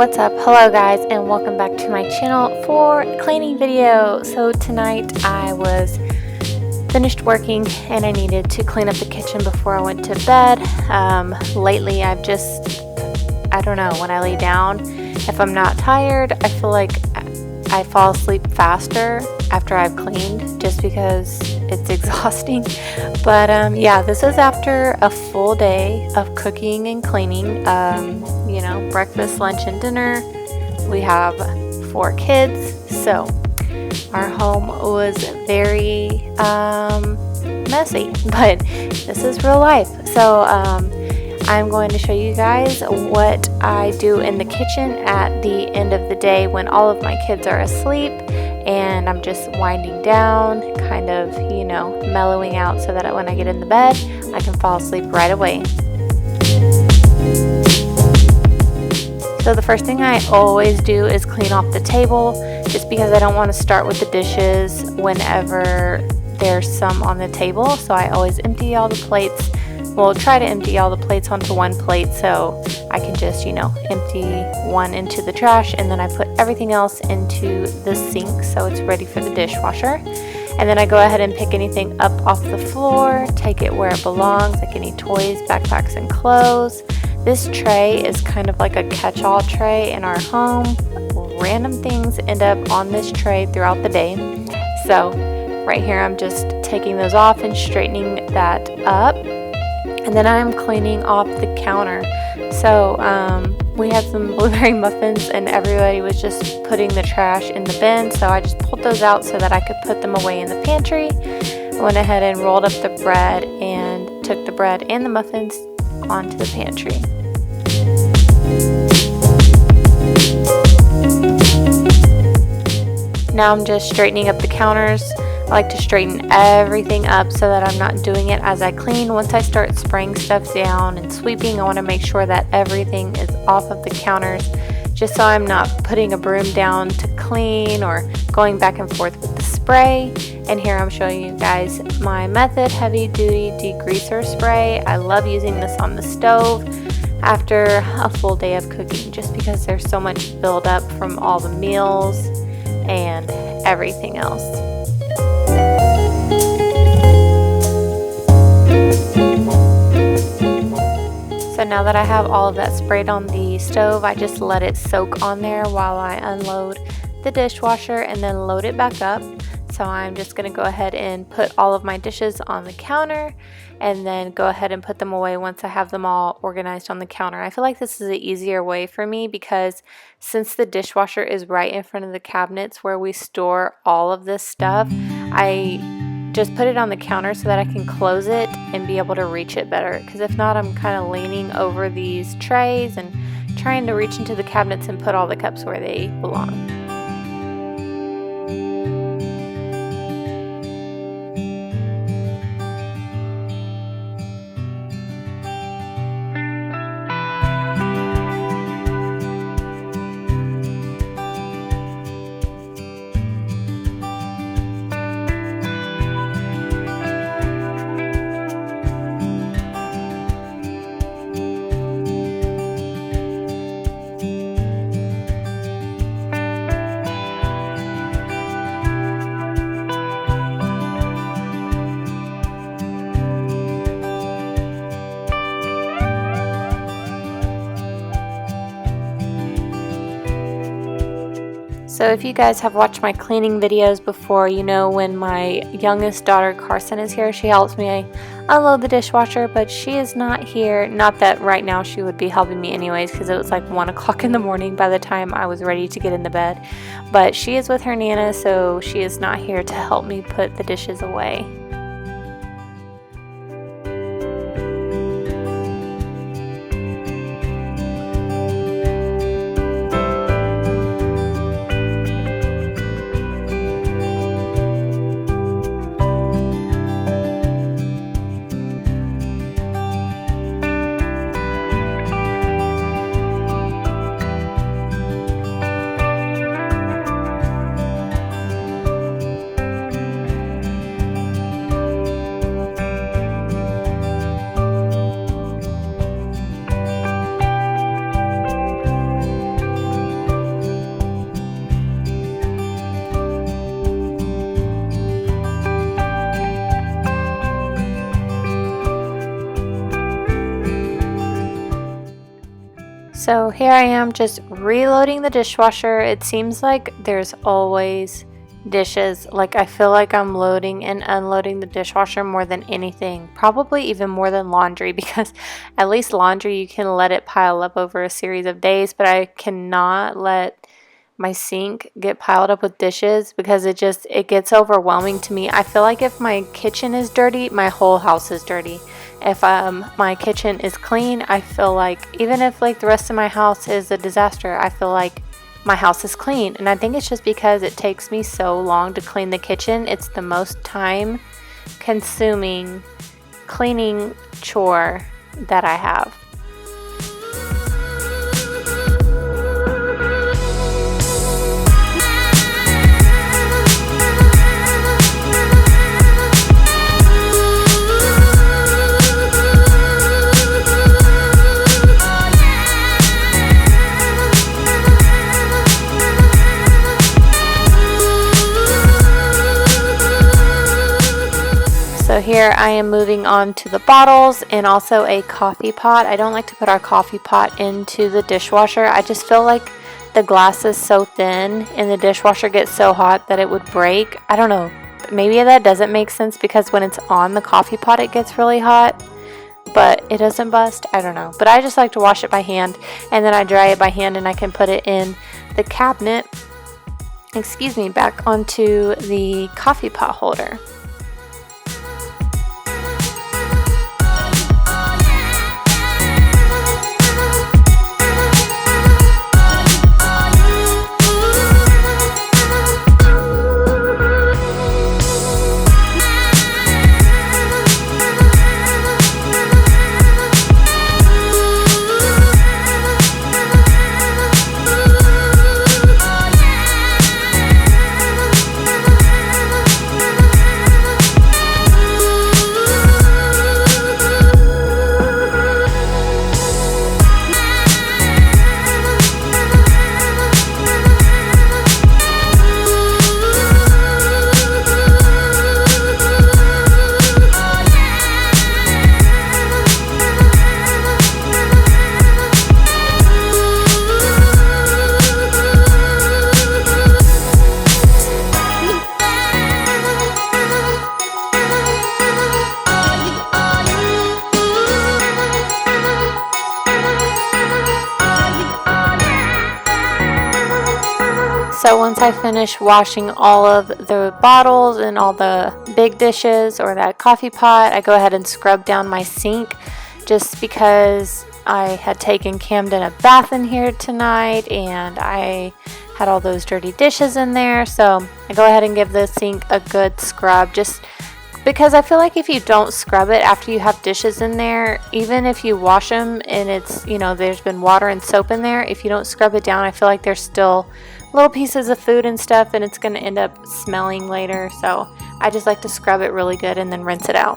What's up? Hello guys, and welcome back to my channel for a cleaning video. So tonight I was finished working and I needed to clean up the kitchen before I went to bed. Lately I don't know, when I lay down, if I'm not tired, I feel like I fall asleep faster after I've cleaned just because it's exhausting. But yeah, this is after a full day of cooking and cleaning. Breakfast, lunch, and dinner. We have 4 kids, so our home was very messy, but this is real life. So I'm going to show you guys what I do in the kitchen at the end of the day when all of my kids are asleep and I'm just winding down, kind of, mellowing out so that when I get in the bed, I can fall asleep right away. So the first thing I always do is clean off the table, just because I don't want to start with the dishes whenever there's some on the table. So I always empty all the plates. Well, try to empty all the plates onto one plate so I can just, empty one into the trash, and then I put everything else into the sink so it's ready for the dishwasher. And then I go ahead and pick anything up off the floor, take it where it belongs, like any toys, backpacks, and clothes. This tray is kind of like a catch-all tray in our home. Random things end up on this tray throughout the day. So right here I'm just taking those off and straightening that up. And then I'm cleaning off the counter. So we had some blueberry muffins and everybody was just putting the trash in the bin. So I just pulled those out so that I could put them away in the pantry. I went ahead and rolled up the bread and took the bread and the muffins onto the pantry. Now I'm just straightening up the counters. I like to straighten everything up so that I'm not doing it as I clean. Once I start spraying stuff down and sweeping, I want to make sure that everything is off of the counters, just so I'm not putting a broom down to clean or going back and forth with the spray. And here I'm showing you guys my Method Heavy Duty Degreaser spray. I love using this on the stove after a full day of cooking, just because there's so much buildup from all the meals and everything else. So now that I have all of that sprayed on the stove, I just let it soak on there while I unload the dishwasher and then load it back up. So I'm just going to go ahead and put all of my dishes on the counter and then go ahead and put them away once I have them all organized on the counter. I feel like this is an easier way for me because since the dishwasher is right in front of the cabinets where we store all of this stuff, I just put it on the counter so that I can close it and be able to reach it better. Because if not, I'm kind of leaning over these trays and trying to reach into the cabinets and put all the cups where they belong. So if you guys have watched my cleaning videos before, when my youngest daughter Carson is here, she helps me unload the dishwasher, but she is not here. Not that right now she would be helping me anyways, because it was like 1 o'clock in the morning by the time I was ready to get in the bed. But she is with her Nana, so she is not here to help me put the dishes away. So here I am just reloading the dishwasher. It seems like there's always dishes. Like I feel like I'm loading and unloading the dishwasher more than anything. Probably even more than laundry, because at least laundry you can let it pile up over a series of days, but I cannot let my sink get piled up with dishes because it gets overwhelming to me. I feel like if my kitchen is dirty, my whole house is dirty. If my kitchen is clean, I feel like even if like the rest of my house is a disaster, I feel like my house is clean. And I think it's just because it takes me so long to clean the kitchen. It's the most time consuming cleaning chore that I have. So here I am moving on to the bottles and also a coffee pot. I don't like to put our coffee pot into the dishwasher. I just feel like the glass is so thin and the dishwasher gets so hot that it would break. I don't know. Maybe that doesn't make sense because when it's on the coffee pot it gets really hot, but it doesn't bust. I don't know. But I just like to wash it by hand, and then I dry it by hand and I can put it in the cabinet, back onto the coffee pot holder. So once I finish washing all of the bottles and all the big dishes or that coffee pot, I go ahead and scrub down my sink just because I had taken Camden a bath in here tonight and I had all those dirty dishes in there. So I go ahead and give the sink a good scrub, just because I feel like if you don't scrub it after you have dishes in there, even if you wash them and it's, there's been water and soap in there, if you don't scrub it down, I feel like there's still little pieces of food and stuff and it's going to end up smelling later. So I just like to scrub it really good and then rinse it out.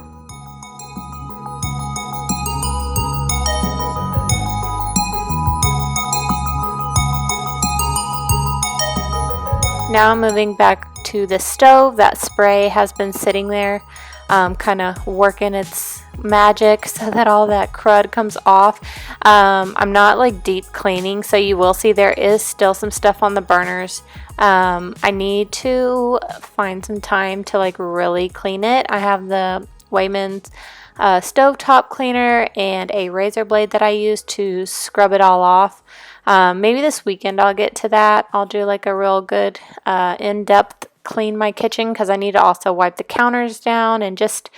Now I'm moving back to the stove. That spray has been sitting there kind of working its magic so that all that crud comes off. I'm not like deep cleaning, so you will see there is still some stuff on the burners. I need to find some time to like really clean it. I have the Wayman's stovetop cleaner and a razor blade that I use to scrub it all off. Maybe this weekend I'll get to that. I'll do like a real good in-depth clean my kitchen, because I need to also wipe the counters down and just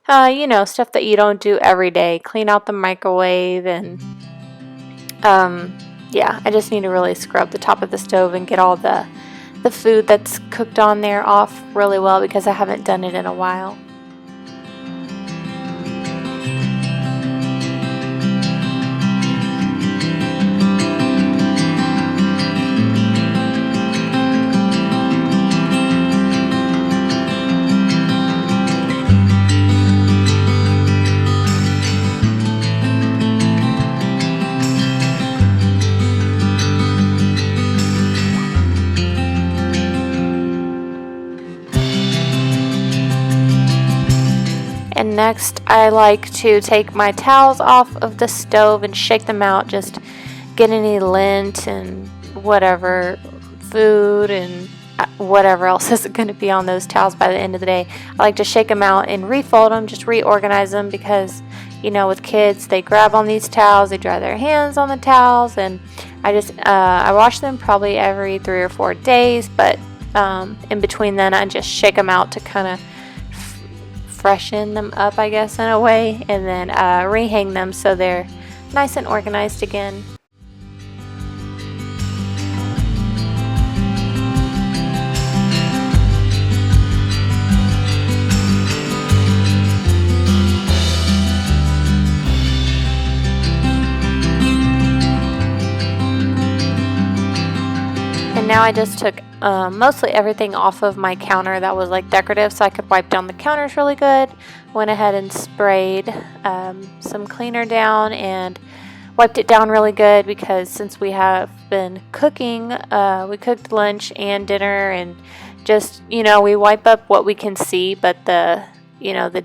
stuff that you don't do every day. Clean out the microwave and I just need to really scrub the top of the stove and get all the food that's cooked on there off really well, because I haven't done it in a while. And next I like to take my towels off of the stove and shake them out, just get any lint and whatever food and whatever else is going to be on those towels by the end of the day. I like to shake them out and refold them, just reorganize them, because with kids, they grab on these towels, they dry their hands on the towels, and I wash them probably every 3 or 4 days, but in between then I just shake them out to kind of freshen them up, I guess, in a way, and then rehang them so they're nice and organized again. And now I just took mostly everything off of my counter that was like decorative, so I could wipe down the counters really good. Went ahead and sprayed some cleaner down and wiped it down really good, because since we have been cooking, we cooked lunch and dinner, and just we wipe up what we can see, but the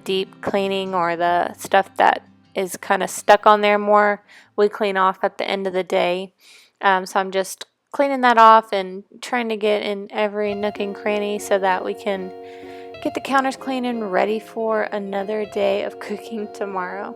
deep cleaning or the stuff that is kind of stuck on there more, we clean off at the end of the day. So I'm just cleaning that off and trying to get in every nook and cranny so that we can get the counters clean and ready for another day of cooking tomorrow.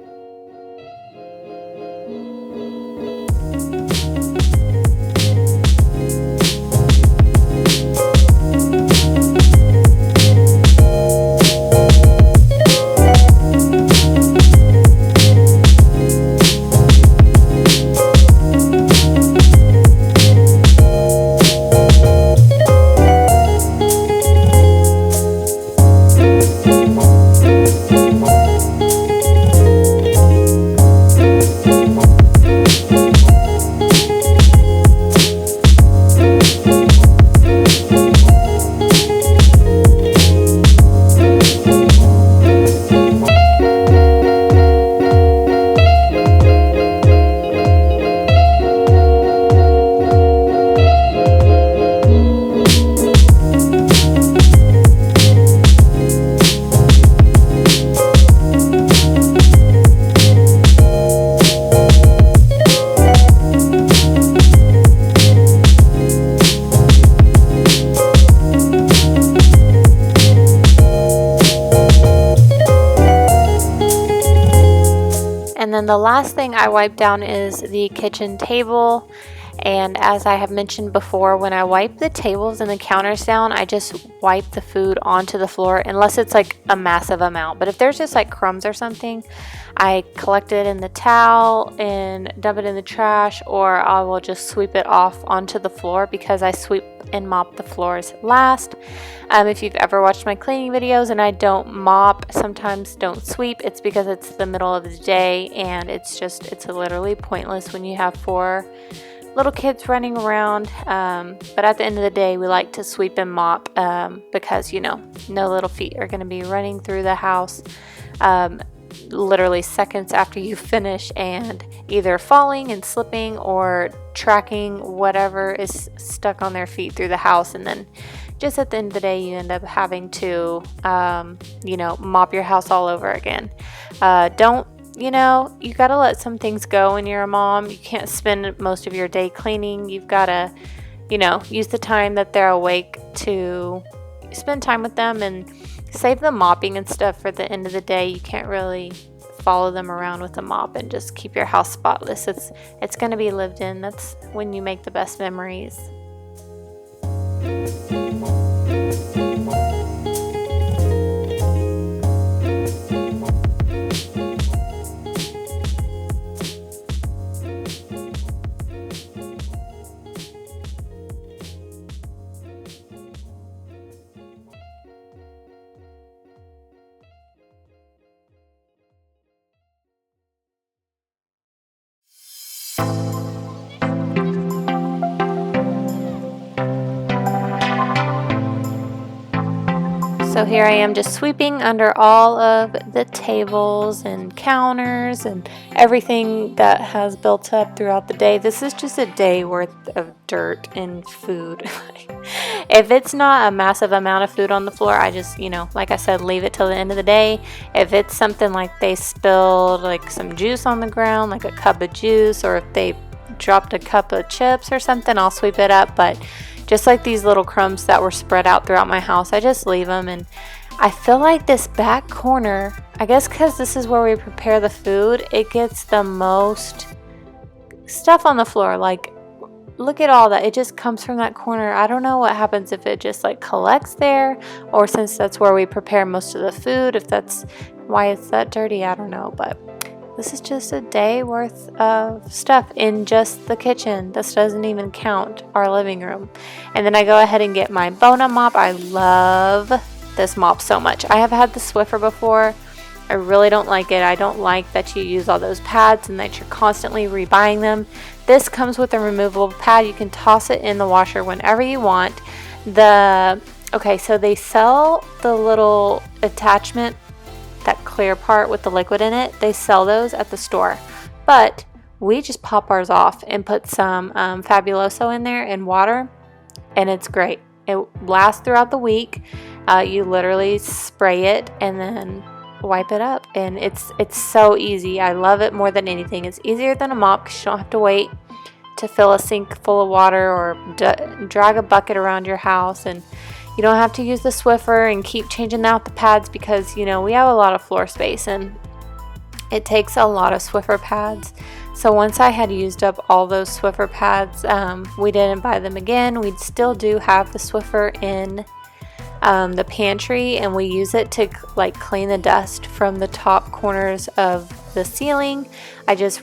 And then the last thing I wipe down is the kitchen table. And as I have mentioned before, when I wipe the tables and the counters down, I just wipe the food onto the floor, unless it's like a massive amount. But if there's just like crumbs or something, I collect it in the towel and dump it in the trash, or I will just sweep it off onto the floor, because I sweep and mop the floors last. If you've ever watched my cleaning videos and I don't mop, sometimes don't sweep, it's because it's the middle of the day and it's literally pointless when you have 4 little kids running around. But at the end of the day, we like to sweep and mop, because no little feet are going to be running through the house literally seconds after you finish and either falling and slipping or tracking whatever is stuck on their feet through the house. And then just at the end of the day, you end up having to mop your house all over again. You got to let some things go when you're a mom. You can't spend most of your day cleaning. You've got to, use the time that they're awake to spend time with them and save the mopping and stuff for the end of the day. You can't really follow them around with a mop and just keep your house spotless. It's going to be lived in. That's when you make the best memories. So here I am just sweeping under all of the tables and counters and everything that has built up throughout the day. This is just a day worth of dirt and food. If it's not a massive amount of food on the floor, I just, like I said, leave it till the end of the day. If it's something like they spilled like some juice on the ground, like a cup of juice, or if they dropped a cup of chips or something, I'll sweep it up. But just like these little crumbs that were spread out throughout my house, I just leave them. And I feel like this back corner, I guess because this is where we prepare the food, it gets the most stuff on the floor. Like, look at all that. It just comes from that corner. I don't know what happens if it just like collects there, or since that's where we prepare most of the food, if that's why it's that dirty, I don't know. But this is just a day worth of stuff in just the kitchen. This doesn't even count our living room. And then I go ahead and get my Bona mop. I love this mop so much. I have had the Swiffer before. I really don't like it. I don't like that you use all those pads and that you're constantly rebuying them. This comes with a removable pad. You can toss it in the washer whenever you want. Okay, so they sell the little attachment, that clear part with the liquid in it. They sell those at the store. But we just pop ours off and put some Fabuloso in there and water, and it's great. It lasts throughout the week. You literally spray it and then wipe it up, and it's so easy. I love it more than anything. It's easier than a mop because you don't have to wait to fill a sink full of water or drag a bucket around your house, and you don't have to use the Swiffer and keep changing out the pads because, you know, we have a lot of floor space and it takes a lot of Swiffer pads. So once I had used up all those Swiffer pads, we didn't buy them again. We still do have the Swiffer in the pantry, and we use it to like clean the dust from the top corners of the ceiling. I just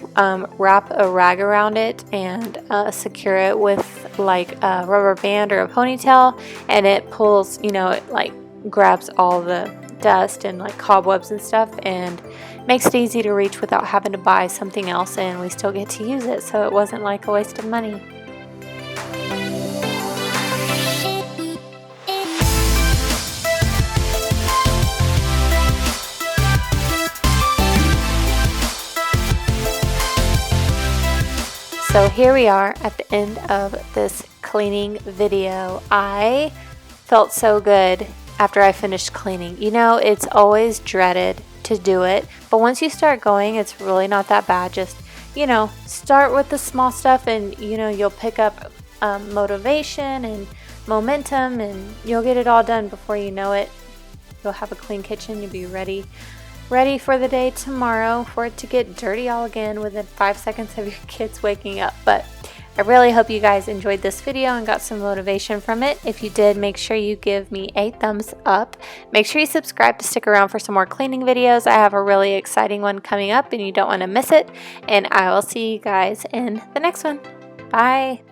wrap a rag around it and secure it with like a rubber band or a ponytail, and it pulls, you know, it like grabs all the dust and like cobwebs and stuff and makes it easy to reach without having to buy something else, and we still get to use it, so it wasn't like a waste of money. So here we are at the end of this cleaning video. I felt so good after I finished cleaning. You know, it's always dreaded to do it, but once you start going, it's really not that bad. Just, you know, start with the small stuff, and, you know, you'll pick up motivation and momentum, and you'll get it all done before you know it. You'll have a clean kitchen. You'll be ready for the day tomorrow for it to get dirty all again within 5 seconds of your kids waking up. But I really hope you guys enjoyed this video and got some motivation from it. If you did, make sure you give me a thumbs up. Make sure you subscribe to stick around for some more cleaning videos. I have a really exciting one coming up and you don't want to miss it. And I will see you guys in the next one. Bye.